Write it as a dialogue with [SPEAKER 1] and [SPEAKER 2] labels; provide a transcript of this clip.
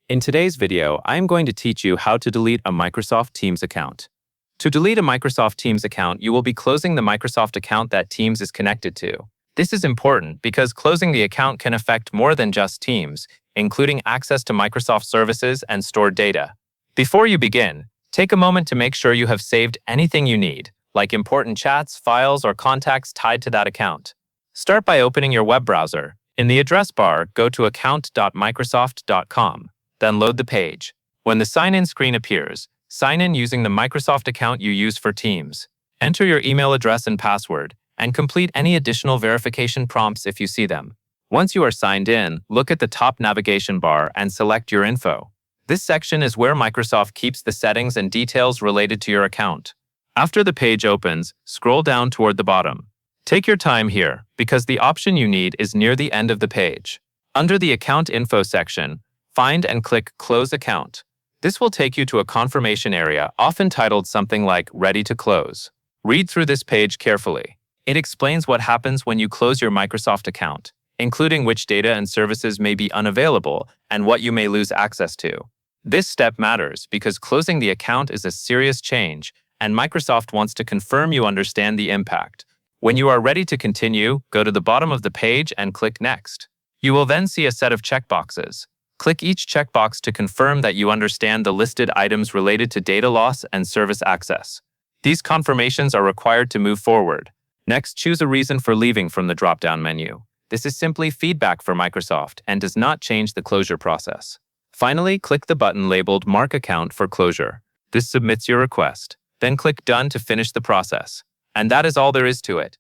[SPEAKER 1] In today's video, I am going to teach you how to delete a Microsoft Teams account. To delete a Microsoft Teams account, you will be closing the Microsoft account that Teams is connected to. This is important because closing the account can affect more than just Teams, including access to Microsoft services and stored data. Before you begin, take a moment to make sure you have saved anything you need, like important chats, files, or contacts tied to that account. Start by opening your web browser. In the address bar, go to account.microsoft.com. Then load the page. When the sign-in screen appears, sign in using the Microsoft account you use for Teams. Enter your email address and password, and complete any additional verification prompts if you see them. Once you are signed in, look at the top navigation bar and select your info. This section is where Microsoft keeps the settings and details related to your account. After the page opens, scroll down toward the bottom. Take your time here, because the option you need is near the end of the page. Under the Account Info section, find and click Close Account. This will take you to a confirmation area, often titled something like Ready to Close. Read through this page carefully. It explains what happens when you close your Microsoft account, including which data and services may be unavailable and what you may lose access to. This step matters because closing the account is a serious change, and Microsoft wants to confirm you understand the impact. When you are ready to continue, go to the bottom of the page and click Next. You will then see a set of checkboxes. Click each checkbox to confirm that you understand the listed items related to data loss and service access. These confirmations are required to move forward. Next, choose a reason for leaving from the drop-down menu. This is simply feedback for Microsoft and does not change the closure process. Finally, click the button labeled Mark Account for Closure. This submits your request. Then click Done to finish the process. And that is all there is to it.